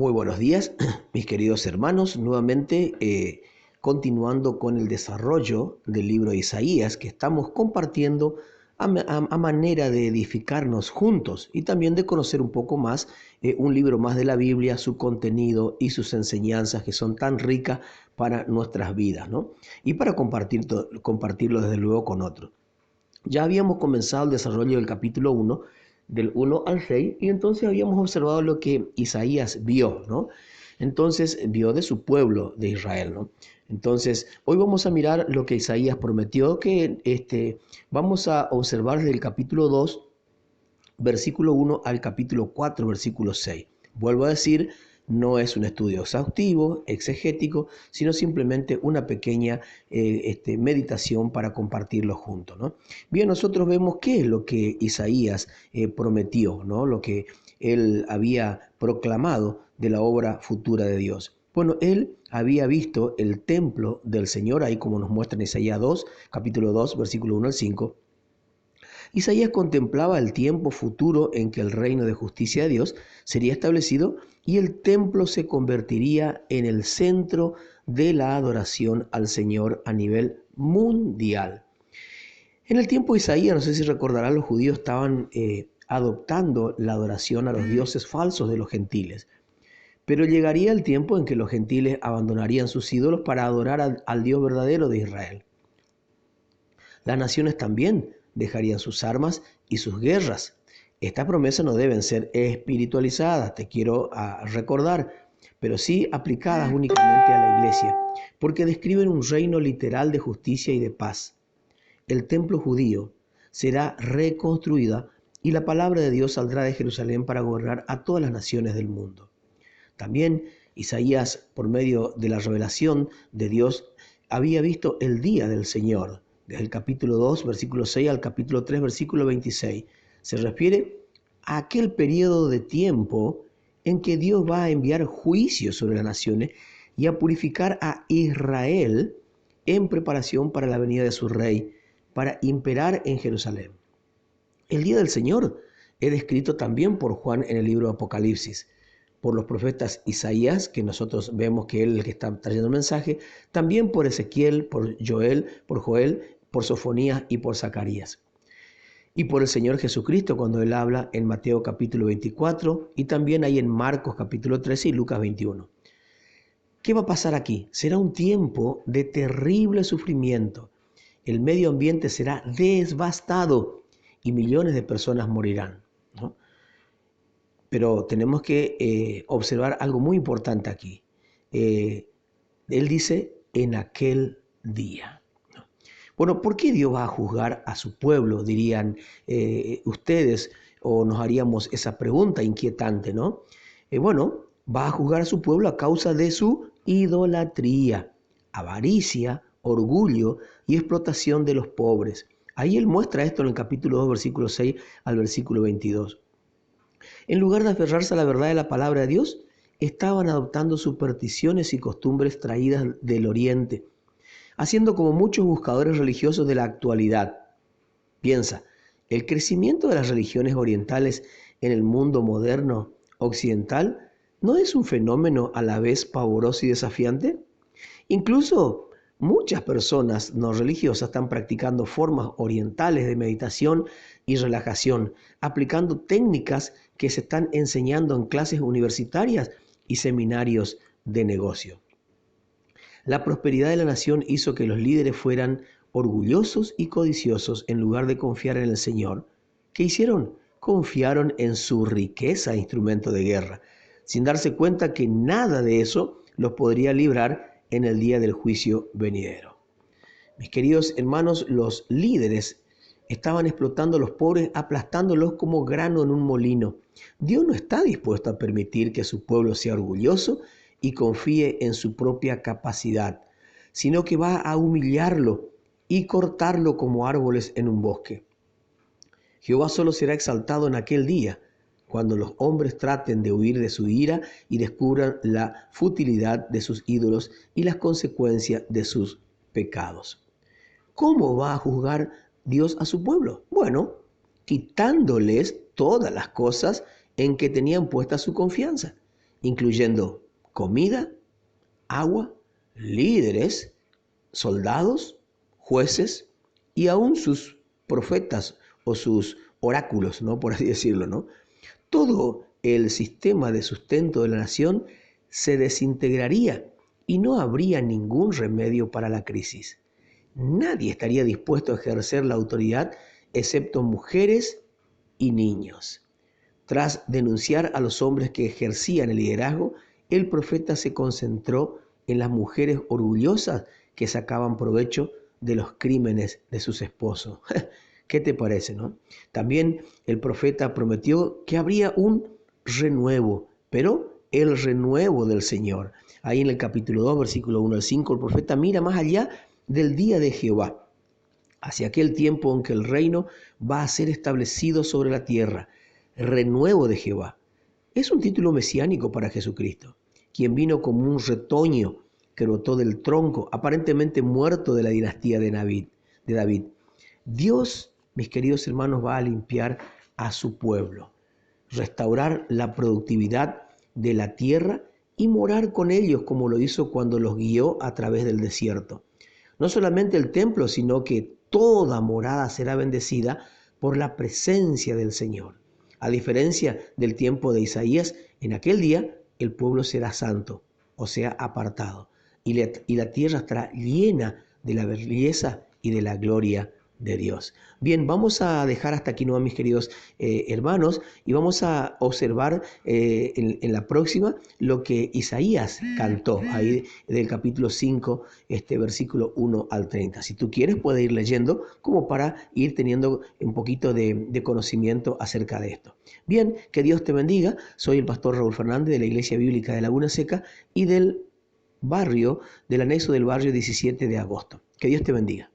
Muy buenos días, mis queridos hermanos. Nuevamente, continuando con el desarrollo del libro de Isaías, que estamos compartiendo a manera de edificarnos juntos y también de conocer un poco más un libro más de la Biblia, su contenido y sus enseñanzas que son tan ricas para nuestras vidas, ¿no? Y para compartirlo desde luego con otros. Ya habíamos comenzado el desarrollo del capítulo 1, del 1 al 6, y entonces habíamos observado lo que Isaías vio, ¿no? Entonces vio de su pueblo de Israel, ¿no? Entonces, hoy vamos a mirar lo que Isaías prometió, que vamos a observar desde el capítulo 2, versículo 1 al capítulo 4, versículo 6. Vuelvo a decir, no es un estudio exhaustivo, exegético, sino simplemente una pequeña meditación para compartirlo juntos, ¿no? Bien, nosotros vemos qué es lo que Isaías prometió, ¿no? Lo que él había proclamado de la obra futura de Dios. Bueno, él había visto el templo del Señor, ahí como nos muestra en Isaías 2, capítulo 2, versículo 1 al 5. Isaías contemplaba el tiempo futuro en que el reino de justicia de Dios sería establecido y el templo se convertiría en el centro de la adoración al Señor a nivel mundial. En el tiempo de Isaías, no sé si recordarán, los judíos estaban adoptando la adoración a los dioses falsos de los gentiles. Pero llegaría el tiempo en que los gentiles abandonarían sus ídolos para adorar al Dios verdadero de Israel. Las naciones también dejarían sus armas y sus guerras. Estas promesas no deben ser espiritualizadas, te quiero recordar, pero sí aplicadas únicamente a la iglesia, porque describen un reino literal de justicia y de paz. El templo judío será reconstruida y la palabra de Dios saldrá de Jerusalén para gobernar a todas las naciones del mundo. También Isaías, por medio de la revelación de Dios, había visto el día del Señor. Desde el capítulo 2, versículo 6 al capítulo 3, versículo 26. Se refiere a aquel periodo de tiempo en que Dios va a enviar juicio sobre las naciones y a purificar a Israel en preparación para la venida de su rey, para imperar en Jerusalén. El día del Señor es descrito también por Juan en el libro de Apocalipsis, por los profetas Isaías, que nosotros vemos que él es el que está trayendo el mensaje, también por Ezequiel, por Joel, por Sofonías y por Zacarías. Y por el Señor Jesucristo cuando él habla en Mateo capítulo 24 y también hay en Marcos capítulo 13 y Lucas 21. ¿Qué va a pasar aquí? Será un tiempo de terrible sufrimiento. El medio ambiente será devastado y millones de personas morirán, ¿no? Pero tenemos que observar algo muy importante aquí. Él dice, en aquel día. Bueno, ¿por qué Dios va a juzgar a su pueblo? Dirían ustedes, o nos haríamos esa pregunta inquietante, ¿no? Bueno, va a juzgar a su pueblo a causa de su idolatría, avaricia, orgullo y explotación de los pobres. Ahí él muestra esto en el capítulo 2, versículo 6 al versículo 22. En lugar de aferrarse a la verdad de la palabra de Dios, estaban adoptando supersticiones y costumbres traídas del Oriente, haciendo como muchos buscadores religiosos de la actualidad. Piensa, el crecimiento de las religiones orientales en el mundo moderno occidental no es un fenómeno a la vez pavoroso y desafiante. Incluso muchas personas no religiosas están practicando formas orientales de meditación y relajación, aplicando técnicas que se están enseñando en clases universitarias y seminarios de negocio. La prosperidad de la nación hizo que los líderes fueran orgullosos y codiciosos en lugar de confiar en el Señor. ¿Qué hicieron? Confiaron en su riqueza, instrumento de guerra, sin darse cuenta que nada de eso los podría librar en el día del juicio venidero. Mis queridos hermanos, los líderes estaban explotando a los pobres, aplastándolos como grano en un molino. Dios no está dispuesto a permitir que su pueblo sea orgulloso y confíe en su propia capacidad, sino que va a humillarlo y cortarlo como árboles en un bosque. Jehová solo será exaltado en aquel día, cuando los hombres traten de huir de su ira y descubran la futilidad de sus ídolos y las consecuencias de sus pecados. ¿Cómo va a juzgar Dios a su pueblo? Bueno, quitándoles todas las cosas en que tenían puesta su confianza incluyendo comida, agua, líderes, soldados, jueces y aún sus profetas o sus oráculos, ¿no? Por así decirlo, ¿no? Todo el sistema de sustento de la nación se desintegraría y no habría ningún remedio para la crisis. Nadie estaría dispuesto a ejercer la autoridad excepto mujeres y niños. Tras denunciar a los hombres que ejercían el liderazgo, el profeta se concentró en las mujeres orgullosas que sacaban provecho de los crímenes de sus esposos. ¿Qué te parece, no? También el profeta prometió que habría un renuevo, pero el renuevo del Señor. Ahí en el capítulo 2, versículo 1 al 5, el profeta mira más allá del día de Jehová, hacia aquel tiempo en que el reino va a ser establecido sobre la tierra. Renuevo de Jehová. Es un título mesiánico para Jesucristo, quien vino como un retoño que brotó del tronco, aparentemente muerto de la dinastía de David. Dios, mis queridos hermanos, va a limpiar a su pueblo, restaurar la productividad de la tierra y morar con ellos como lo hizo cuando los guió a través del desierto. No solamente el templo, sino que toda morada será bendecida por la presencia del Señor. A diferencia del tiempo de Isaías, en aquel día el pueblo será santo, o sea, apartado, y la tierra estará llena de la belleza y de la gloria de Dios. Bien, vamos a dejar hasta aquí, ¿no, mis queridos hermanos? Y vamos a observar en la próxima lo que Isaías cantó, ahí del capítulo 5, versículo 1 al 30. Si tú quieres, puedes ir leyendo como para ir teniendo un poquito de conocimiento acerca de esto. Bien, que Dios te bendiga. Soy el pastor Raúl Fernández de la Iglesia Bíblica de Laguna Seca y del anexo del barrio 17 de agosto. Que Dios te bendiga.